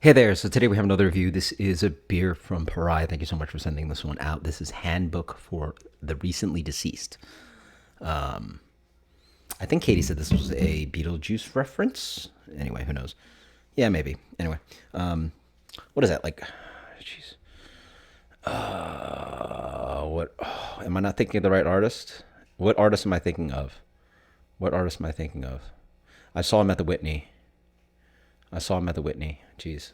Hey there, so today we have another review. This is a beer from Pariah. Thank you so much for sending this one out. This is Handbook for the Recently Deceased. I think Katie said this was a Beetlejuice reference. Anyway, who knows? Yeah, maybe. Anyway, what is that like? Jeez. What? Oh, am I not thinking of the right artist? What artist am I thinking of? What artist am I thinking of? I saw him at the Whitney. Jeez.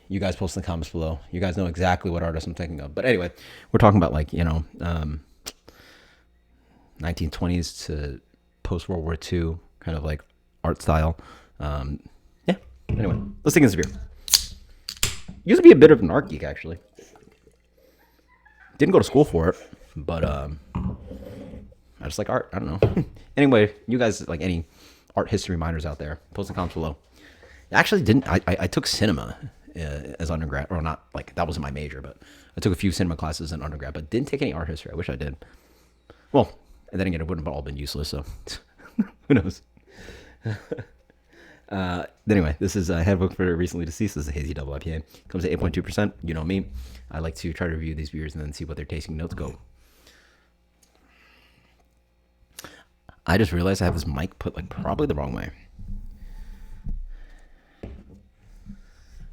You guys post in the comments below. You guys know exactly what artist I'm thinking of. But anyway, we're talking about 1920s to post World War II kind of like art style. Yeah. Anyway, let's dig into this beer. Used to be a bit of an art geek actually. Didn't go to school for it, but I just like art. I don't know. Anyway, you guys like any art history minors out there? Post in the comments below. I actually didn't. I took cinema as undergrad, or not like that wasn't my major, but I took a few cinema classes in undergrad, but didn't take any art history. I wish I did. Well, and then again, it wouldn't have all been useless. So who knows? Anyway, this is a handbook for recently deceased. This is a hazy double IPA. Comes at 8.2%. You know me. I like to try to review these beers and then see what their tasting notes go. I just realized I have this mic put like probably the wrong way.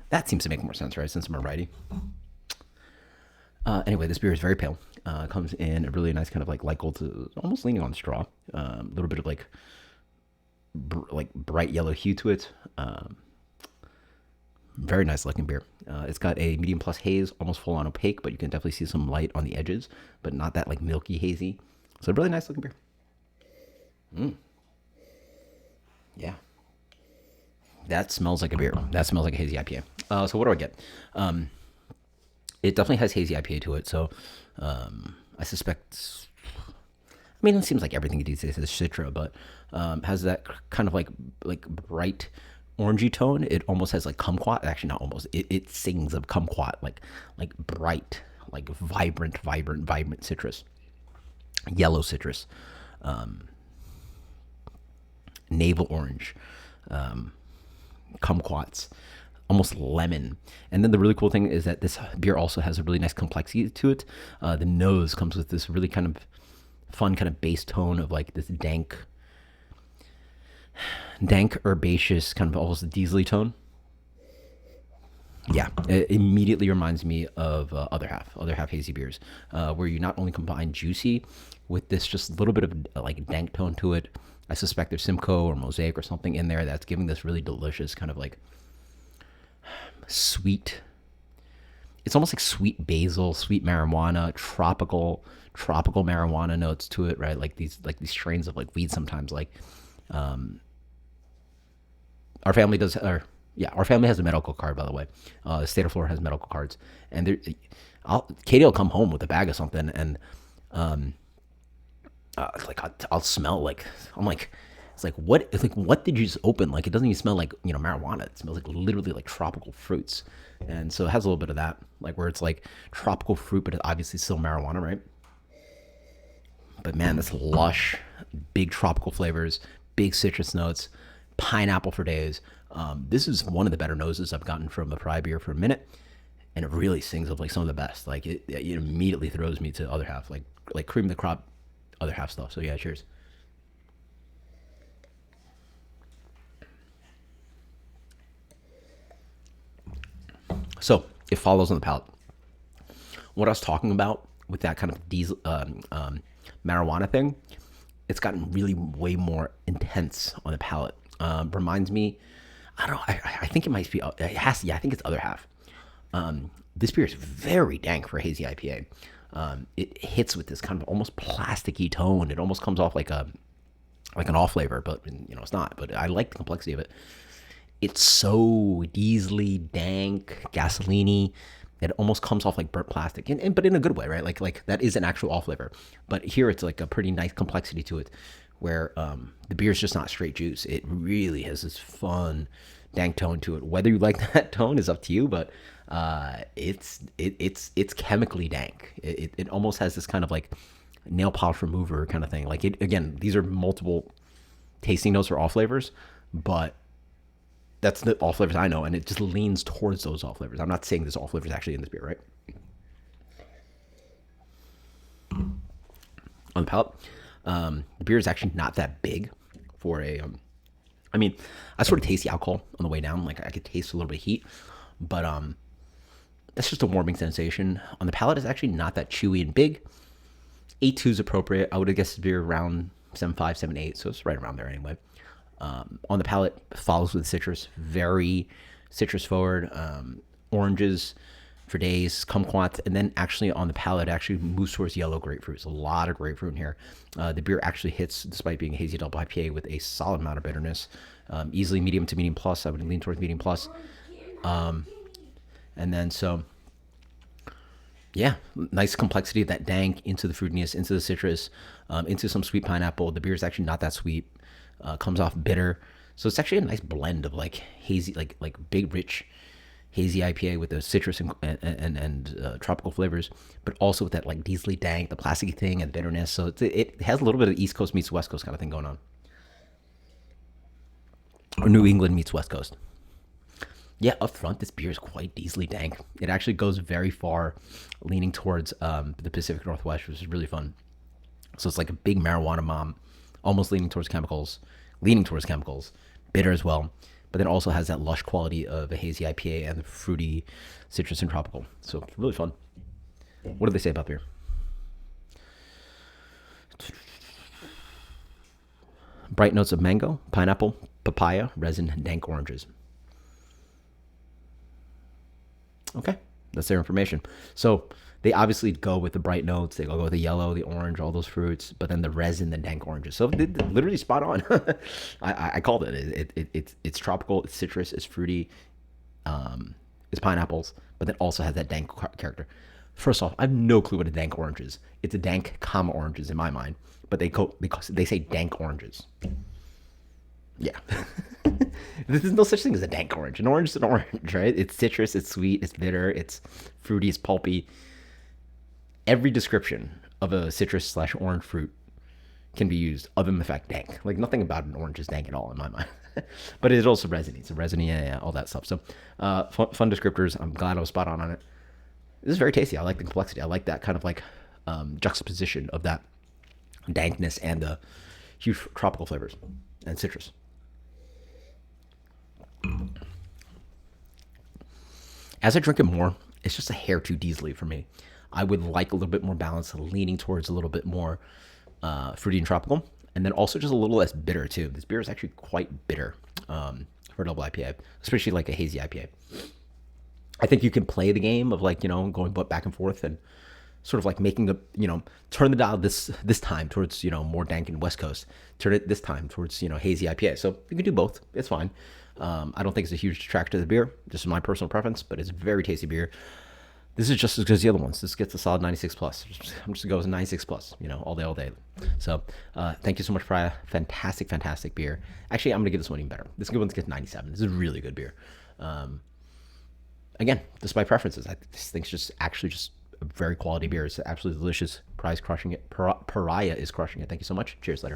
That seems to make more sense, right? Since I'm a righty. Anyway, this beer is very pale. Comes in a really nice kind of like light gold to almost leaning on straw. A little bit of like bright yellow hue to it. Very nice looking beer. It's got a medium plus haze, almost full on opaque, but you can definitely see some light on the edges, but not that like milky hazy. So a really nice looking beer. Yeah. That smells like a beer. That smells like a hazy IPA. So what do I get? It definitely has hazy IPA to it. So I suspect. I mean, it seems like everything these days is Citra, but has that kind of like bright orangey tone. It almost has like kumquat. Actually, not almost. It sings of kumquat, like bright, like vibrant citrus, yellow citrus, navel orange. Kumquats, almost lemon. And then the really cool thing is that this beer also has a really nice complexity to it. The nose comes with this really kind of fun kind of bass tone of like this dank herbaceous kind of almost diesely tone. Yeah, it immediately reminds me of other half hazy beers, where you not only combine juicy with this just little bit of like dank tone to it. I suspect there's Simcoe or Mosaic or something in there that's giving this really delicious kind of like sweet. It's almost like sweet basil, sweet marijuana, tropical marijuana notes to it, right? Like these strains of like weed sometimes. Like our family does, or yeah, our family has a medical card, by the way. The state of Florida has medical cards, and Katie will come home with a bag of something, and like I'll smell like I'm like it's like what did you just open? Like it doesn't even smell like marijuana. It smells like literally like tropical fruits, and so it has a little bit of that, like where it's like tropical fruit, but it's obviously still marijuana, right? But man, this lush, big tropical flavors, big citrus notes, pineapple for days. This is one of the better noses I've gotten from a Pariah beer for a minute, and it really sings of like some of the best. Like it immediately throws me to other half, like cream of the crop, other half stuff. So yeah, cheers. So it follows on the palate. What I was talking about with that kind of diesel marijuana thing, it's gotten really way more intense on the palate. Reminds me, I don't know. I think it might be. It has to. Yeah, I think it's other half. This beer is very dank for a hazy IPA. It hits with this kind of almost plasticky tone. It almost comes off like an off flavor, but it's not. But I like the complexity of it. It's so diesely, dank, gasoline-y. It almost comes off like burnt plastic, but in a good way, right? Like that is an actual off flavor. But here it's like a pretty nice complexity to it, where the beer is just not straight juice. It really has this fun, dank tone to it. Whether you like that tone is up to you, but it's chemically dank. It almost has this kind of like nail polish remover kind of thing. Like it again, these are multiple tasting notes or off flavors, but That's the all flavors I know, and it just leans towards those all flavors. I'm not saying there's all flavors actually in this beer, right? On the palate, the beer is actually not that big for a. I mean, I sort of taste the alcohol on the way down. Like I could taste a little bit of heat, but that's just a warming sensation. On the palate, it's actually not that chewy and big. 8.2 is appropriate. I would have guessed beer around 7.5, 7.8, so it's right around there anyway. On the palate, follows with citrus, very citrus forward. Oranges for days, kumquats, and then actually on the palate, actually moves towards yellow grapefruit. There's a lot of grapefruit in here. The beer actually hits, despite being a hazy double IPA, with a solid amount of bitterness. Easily medium to medium plus. I would lean towards medium plus. And then so, yeah, nice complexity of that dank into the fruitiness, into the citrus, into some sweet pineapple. The beer is actually not that sweet. Comes off bitter. So it's actually a nice blend of like hazy, like big, rich, hazy IPA with the citrus and tropical flavors, but also with that like diesely dank, the plasticky thing and the bitterness. So it has a little bit of East Coast meets West Coast kind of thing going on. Or New England meets West Coast. Yeah, up front, this beer is quite diesely dank. It actually goes very far, leaning towards the Pacific Northwest, which is really fun. So it's like a big marijuana mom, almost leaning towards chemicals, bitter as well, but then also has that lush quality of a hazy IPA and the fruity citrus and tropical. So it's really fun. What do they say about beer? Bright notes of mango, pineapple, papaya, resin, dank oranges. Okay, that's their information. So they obviously go with the bright notes. They go with the yellow, the orange, all those fruits, but then the resin, the dank oranges. So they're literally spot on. I called it. It's tropical, it's citrus, it's fruity, it's pineapples, but then also has that dank character. First off, I have no clue what a dank orange is. It's a dank comma oranges in my mind, but they say dank oranges. Yeah. There's no such thing as a dank orange. An orange is an orange, right? It's citrus, it's sweet, it's bitter, it's fruity, it's pulpy. Every description of a citrus / orange fruit can be used other than the fact dank. Like nothing about an orange is dank at all in my mind. But it is also resiny. It's a resiny, yeah, all that stuff. So fun descriptors. I'm glad I was spot on it. This is very tasty. I like the complexity. I like that kind of like juxtaposition of that dankness and the huge tropical flavors and citrus. As I drink it more, it's just a hair too diesely for me. I would like a little bit more balance, leaning towards a little bit more fruity and tropical, and then also just a little less bitter too. This beer is actually quite bitter for a double IPA, especially like a hazy IPA. I think you can play the game of like, going back and forth and sort of like making turn the dial this time towards, more dank and West Coast, turn it this time towards, hazy IPA. So you can do both. It's fine. I don't think it's a huge detractor to the beer, just my personal preference, but it's a very tasty beer. This is just as good as the other ones. This gets a solid 96 plus. I'm just going to go with 96 plus, all day. So thank you so much, Pariah. Fantastic beer. Actually, I'm going to give this one even better. This good one gets 97. This is a really good beer. Again, despite preferences, this thing's just actually just a very quality beer. It's absolutely delicious. Pariah is crushing it. Thank you so much. Cheers, later.